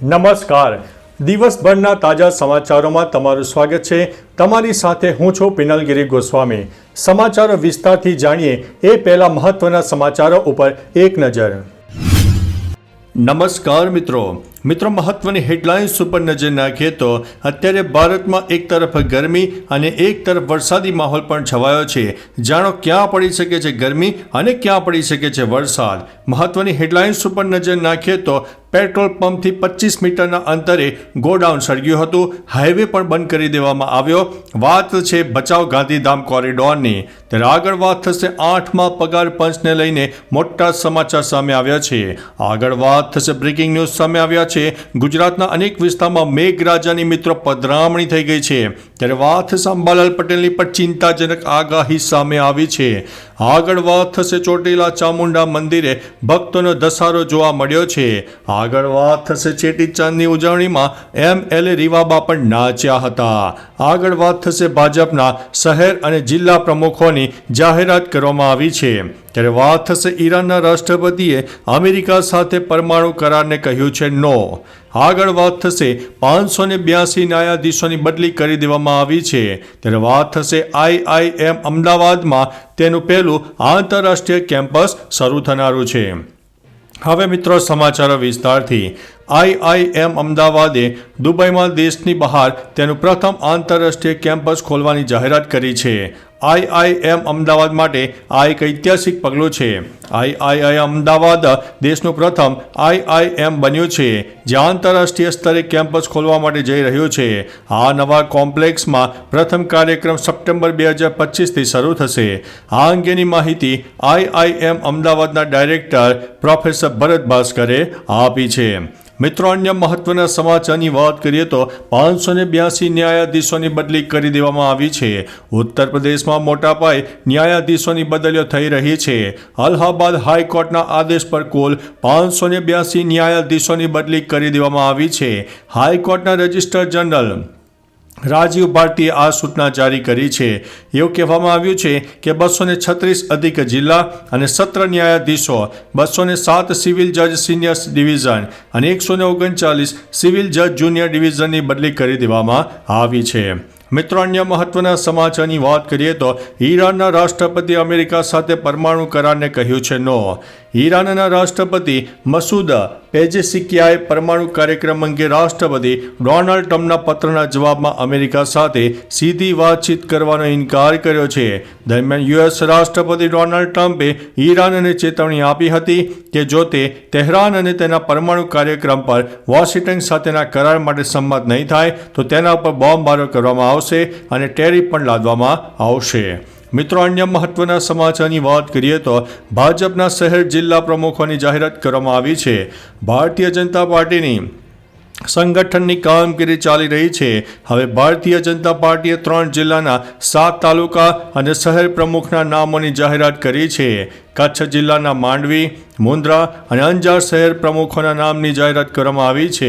નમસ્કાર. દિવસભરના તાજા સમાચારોમાં તમારું સ્વાગત છે. તમારી સાથે હું છું પિનલગીરી ગોસ્વામી. સમાચારો વિસ્તારથી જાણીએ એ પહેલા મહત્વના સમાચારો ઉપર એક નજર. નમસ્કાર મિત્રો, મહત્વની હેડલાઇન્સ ઉપર નજર નાખીએ તો અત્યારે ભારતમાં એક તરફ ગરમી અને એક તરફ વરસાદી માહોલ પણ છવાયો છે. જાણો ક્યાં પડી શકે છે ગરમી અને ક્યાં પડી શકે છે વરસાદ. મહત્વની હેડલાઇન્સ ઉપર નજર નાખીએ તો પેટ્રોલ પંપથી 25 મીટરના અંતરે ગોડાઉન સળગ્યું હતું. હાઈવે પણ બંધ કરી દેવામાં આવ્યો. વાત છે ભચાઉ ગાંધીધામ કોરિડોરની. ત્યારે આગળ વાત થશે 8મા પગાર પંચને લઈને મોટા સમાચાર સામે આવ્યા છે. આગળ વાત થશે બ્રેકિંગ ન્યૂઝ સામે આવ્યા છે. ગુજરાતના અનેક વિસ્તારમાં મેઘરાજાની મિત્રો પધરામણી થઈ ગઈ છે. ત્યારે વાત થશે અંબાલાલ પટેલની પણ ચિંતાજનક આગાહી સામે આવી છે. આગળ વાત થશે ચોટીલા ચામુંડા મંદિરે ભક્તોનો ધસારો જોવા મળ્યો છે. આગળ વાત થશે ચેટીચાંદની ઉજવણીમાં MLA રીવાબા પણ નાચ્યા હતા. આગળ વાત થશે ભાજપના શહેર અને જિલ્લા પ્રમુખોની જાહેરાત કરવામાં આવી છે. ત્યારે વાત થશે ઈરાનના રાષ્ટ્રપતિએ અમેરિકા સાથે પરમાણુ કરારને કહ્યું છે નો. આગળ વાત થશે 582 ન્યાયાધીશોની બદલી કરી દેવામાં આવી છે. ત્યારે વાત થશે IIM અમદાવાદમાં તેનું પહેલું આંતરરાષ્ટ્રીય કેમ્પસ શરૂ થનારું છે. હવે મિત્રો સમાચારો વિસ્તારથી. IIM અમદાવાદે દુબઈમાં દેશની બહાર તેનું પ્રથમ આંતરરાષ્ટ્રીય કેમ્પસ ખોલવાની જાહેરાત કરી છે. IIM અમદાવાદ માટે આ એક ઐતિહાસિક પગલું છે. IIM અમદાવાદ દેશનું પ્રથમ IIM બન્યું છે જે આંતરરાષ્ટ્રીય સ્તરે કેમ્પસ ખોલવા માટે જઈ રહ્યું છે. આ નવા કોમ્પ્લેક્સમાં પ્રથમ કાર્યક્રમ સપ્ટેમ્બર 2025થી શરૂ થશે. આ અંગેની માહિતી IIM અમદાવાદના ડાયરેક્ટર પ્રોફેસર ભરત ભાસ્કરે આપી છે. મિત્રો, અન્ય મહત્વના સમાચારની વાત કરીએ તો 582 ન્યાયાધીશોની બદલી કરી દેવામાં આવી છે. ઉત્તર પ્રદેશમાં મોટા પાયે ન્યાયાધીશોની બદલીઓ થઈ રહી છે. અલ્હાબાદ હાઈકોર્ટના આદેશ પર કુલ 582 ન્યાયાધીશોની બદલી કરી દેવામાં આવી છે. હાઈકોર્ટના રજિસ્ટ્રાર જનરલ રાજીવ ભારતીએ આ સૂચના જારી કરી છે. એવું કહેવામાં આવ્યું છે કે 236 અધિક જિલ્લા અને સત્ર ન્યાયાધીશો, 207 સિવિલ જજ સિનિયર ડિવિઝન અને 139 સિવિલ જજ જુનિયર ડિવિઝનની બદલી કરી દેવામાં આવી છે. મિત્રો, અન્ય મહત્વના સમાચારની વાત કરીએ તો ઈરાનના રાષ્ટ્રપતિ અમેરિકા સાથે પરમાણુ કરારને કહ્યું છે નો. ઈરાનના રાષ્ટ્રપતિ મસૂદ પેજેશિકિયાએ પરમાણુ કાર્યક્રમ અંગે રાષ્ટ્રપતિ ડોનાલ્ડ ટ્રમ્પના પત્રના જવાબમાં અમેરિકા સાથે સીધી વાતચીત કરવાનો ઇનકાર કર્યો છે. દરમિયાન US રાષ્ટ્રપતિ ડોનાલ્ડ ટ્રમ્પે ઈરાનને ચેતવણી આપી હતી કે જો તે તહેરાન અને તેના પરમાણુ કાર્યક્રમ પર વોશિંગ્ટન સાથેના કરાર માટે સંમત નહીં થાય તો તેના ઉપર બોમ્બમારો કરવામાં આવશે અને ટેરિફ પણ લાદવામાં આવશે. મિત્રો, અન્ય મહત્વના સમાચારની વાત કરીએ તો ભાજપના શહેર જિલ્લા પ્રમુખોની જાહેરાત કરવામાં આવી છે. ભારતીય જનતા પાર્ટીની સંગઠનની કામગીરી ચાલી રહી છે. હવે ભારતીય જનતા પાર્ટીએ 3 જિલ્લાના 7 તાલુકા અને શહેર પ્રમુખના નામોની જાહેરાત કરી છે. કચ્છ જિલ્લાના માંડવી, મુન્દ્રા અને અંજાર શહેર પ્રમુખોના નામની જાહેરાત કરવામાં આવી છે.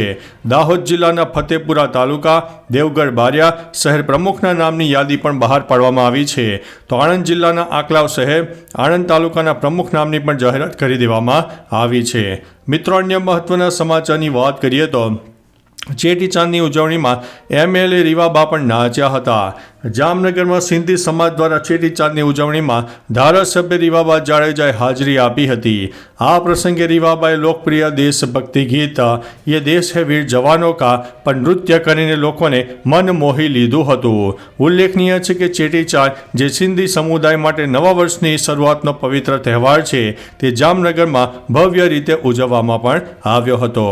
દાહોદ જિલ્લાના ફતેપુરા તાલુકા, દેવગઢ બારિયા શહેર પ્રમુખના નામની યાદી પણ બહાર પાડવામાં આવી છે. તો આણંદ જિલ્લાના આંકલાવ શહેર, આણંદ તાલુકાના પ્રમુખ નામની પણ જાહેરાત કરી દેવામાં આવી છે. મિત્રો, અન્ય મહત્વના સમાચારની વાત કરીએ તો ચેટીચાંદની ઉજવણીમાં MLA રીવાબા પણ નાચ્યા હતા. જામનગરમાં સિંધી સમાજ દ્વારા ચેટીચાંદની ઉજવણીમાં ધારાસભ્ય રીવાબા જાડેજાએ હાજરી આપી હતી. આ પ્રસંગે રીવાબાએ લોકપ્રિય દેશભક્તિ ગીત યે દેશ હૈ વીર જવાનો કા પણ નૃત્ય કરીને લોકોને મન મોહી લીધું હતું. ઉલ્લેખનીય છે કે ચેટીચાંદ જે સિંધી સમુદાય માટે નવા વર્ષની શરૂઆતનો પવિત્ર તહેવાર છે તે જામનગરમાં ભવ્ય રીતે ઉજવવામાં પણ આવ્યો હતો.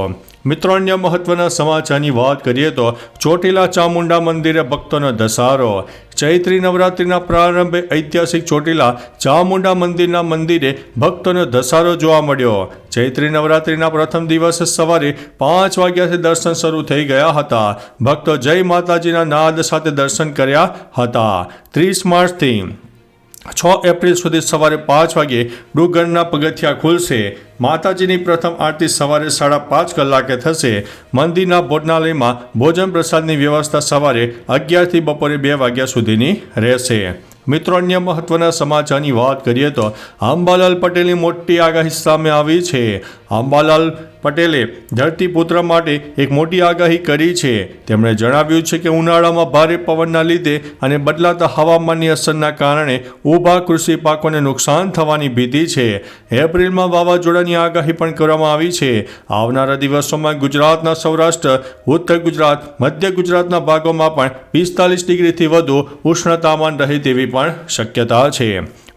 મિત્રો, અન્ય મહત્વના સમાચારની વાત કરીએ તો ચોટીલા ચામુંડા મંદિરે ભક્તોનો ધસારો. ચૈત્રી નવરાત્રિના પ્રારંભે ઐતિહાસિક ચોટીલા ચામુંડા મંદિરના મંદિરે ભક્તોનો ધસારો જોવા મળ્યો. ચૈત્રી નવરાત્રિના પ્રથમ દિવસે સવારે 5 વાગ્યાથી દર્શન શરૂ થઈ ગયા હતા. ભક્તો જય માતાજીના નાદ સાથે દર્શન કર્યા હતા. 30 માર્ચથી 6 એપ્રિલ સુધી સવારે 5 વાગ્યે ડુંગરના પગથિયા ખુલશે. માતાજીની પ્રથમ આરતી સવારે 5:30 કલાકે થશે. મંદિરના ભોજનાલયમાં ભોજન પ્રસાદની વ્યવસ્થા સવારે 11થી બપોરે 2 વાગ્યા સુધીની રહેશે. મિત્રો, અન્ય મહત્વના સમાચારની વાત કરીએ તો અંબાલાલ પટેલની મોટી આગાહી સામે આવી છે. અંબાલાલ પટેલે ધરતીપુત્ર માટે એક મોટી આગાહી કરી છે. તેમણે જણાવ્યું છે કે ઉનાળામાં ભારે પવનના લીધે અને બદલાતા હવામાનની અસરના કારણે ઊભા કૃષિ પાકોને નુકસાન થવાની ભીતિ છે. એપ્રિલમાં વાવાઝોડાની આગાહી પણ કરવામાં આવી છે. આવનારા દિવસોમાં ગુજરાતના સૌરાષ્ટ્ર, ઉત્તર ગુજરાત, મધ્ય ગુજરાતના ભાગોમાં પણ 45 ડિગ્રીથી વધુ ઉષ્ણતામાન રહે તેવી પણ શક્યતા છે.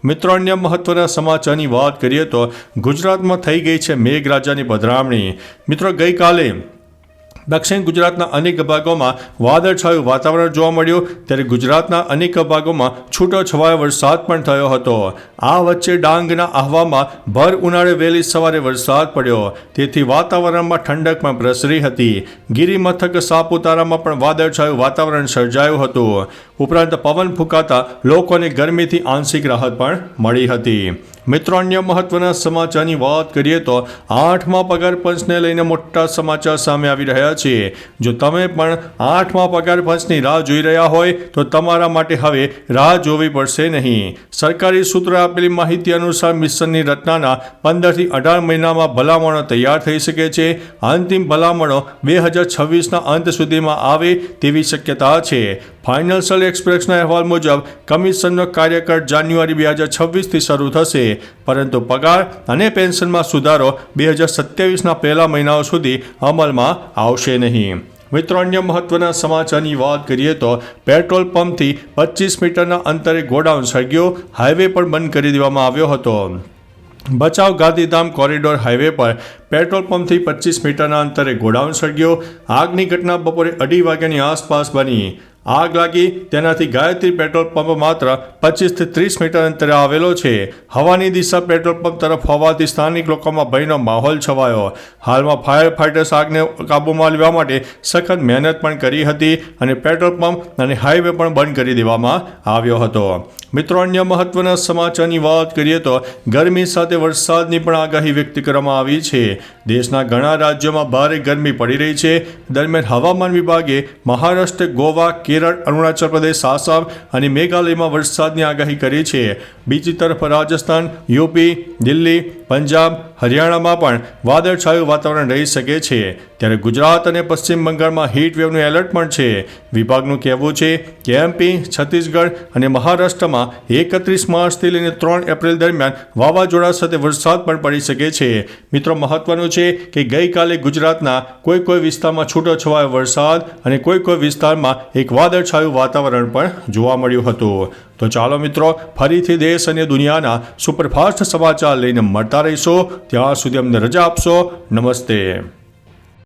મિત્રો, અન્ય મહત્વના સમાચારની વાત કરીએ તો ગુજરાતમાં થઈ ગઈ છે મેઘરાજાની પધરામણી. મિત્રો, ગઈકાલે દક્ષિણ ગુજરાતના અનેક ભાગોમાં વાદળછાયું વાતાવરણ જોવા મળ્યું, ત્યારે ગુજરાતના અનેક ભાગોમાં છૂટોછવાયો વરસાદ પણ થયો હતો. આ વચ્ચે ડાંગના આહવામાં ભર ઉનાળે વહેલી સવારે વરસાદ પડ્યો, તેથી વાતાવરણમાં ઠંડક પણ પ્રસરી હતી. ગિરિમથક સાપુતારામાં પણ વાદળછાયું વાતાવરણ સર્જાયું હતું. ઉપરાંત પવન ફૂંકાતા લોકોને ગરમીથી આંશિક રાહત પણ મળી હતી. મિત્રો, અન્ય મહત્વના સમાચારની વાત કરીએ તો 8મા પગાર પંચને લઈને મોટા સમાચાર સામે આવી રહ્યા છે. જો તમે પણ 8મા પગાર પંચની રાહ જોઈ રહ્યા હોય તો તમારા માટે હવે રાહ જોવી પડશે નહીં. સરકારી સૂત્રોએ આપેલી માહિતી અનુસાર મિશનની રચનાના 15 થી 18 મહિનામાં ભલામણો તૈયાર થઈ શકે છે. અંતિમ ભલામણો 2026ના અંત સુધીમાં આવે તેવી શક્યતા છે. ફાઇનાન્શિયલ એક્સપ્રેસના અહેવાલ મુજબ કમિશનનો કાર્યકાળ જાન્યુઆરી 2026થી શરૂ થશે, પરંતુ પગાર અને પેન્શનમાં સુધારો 2027ના પહેલા મહિનાઓ સુધી અમલમાં આવશે નહીં. મિત્રો, અન્ય મહત્વના સમાચારની વાત કરીએ તો પેટ્રોલ પંપથી 25 મીટરના અંતરે ગોડાઉન સળગ્યો, હાઈવે પણ બંધ કરી દેવામાં આવ્યો હતો. ભચાઉ ગાંધીધામ કોરિડોર હાઈવે પર પેટ્રોલ પંપથી 25 મીટરના અંતરે ગોડાઉન સળગ્યો. આગની ઘટના બપોરે 2:30 વાગ્યાની આસપાસ બની. આગ લાગી તેનાથી ગાયત્રી પેટ્રોલ પંપ માત્ર 25 થી 30 મીટર અંતરે આવેલો છે. હવાની દિશા પેટ્રોલ પંપ તરફ હોવાથી સ્થાનિક લોકોમાં ભયનો માહોલ છવાયો. હાલમાં ફાયર ફાઇટર્સ આગને કાબૂમાં લેવા માટે સખત મહેનત પણ કરી હતી અને પેટ્રોલ પંપ અને હાઈવે પણ બંધ કરી દેવામાં આવ્યો હતો. મિત્રો, અન્ય મહત્વના સમાચારની વાત કરીએ તો ગરમી સાથે વરસાદની પણ આગાહી વ્યક્ત કરવામાં આવી છે. દેશના ઘણા રાજ્યોમાં ભારે ગરમી પડી રહી છે. દરમિયાન હવામાન વિભાગે મહારાષ્ટ્ર, ગોવા, કેરળ, અરુણાચલ પ્રદેશ, આસામ અને મેઘાલયમાં વરસાદની આગાહી કરી છે. બીજી તરફ રાજસ્થાન, યુપી, દિલ્હી, પંજાબ, હરિયાણામાં પણ વાદળછાયું વાતાવરણ રહી શકે છે. ત્યારે ગુજરાત અને પશ્ચિમ બંગાળમાં હીટ વેવનું એલર્ટ પણ છે. વિભાગનું કહેવું છે કે એમપી, છત્તીસગઢ અને મહારાષ્ટ્રમાં 31 માર્ચથી લઈને 3 એપ્રિલ દરમિયાન વાવાઝોડા સાથે વરસાદ પણ પડી શકે છે. મિત્રો, મહત્વનું છે કે ગઈકાલે ગુજરાતના કોઈ વિસ્તારમાં છૂટોછવાયો વરસાદ અને કોઈ વિસ્તારમાં એક વાદળછાયું વાતાવરણ પણ જોવા મળ્યું હતું. તો ચાલો મિત્રો, ફરીથી દેશ અને દુનિયાના સુપરફાસ્ટ સમાચાર લઈને મળતા રહીશો. ત્યાં સુધી અમને રજા આપશો. નમસ્તે.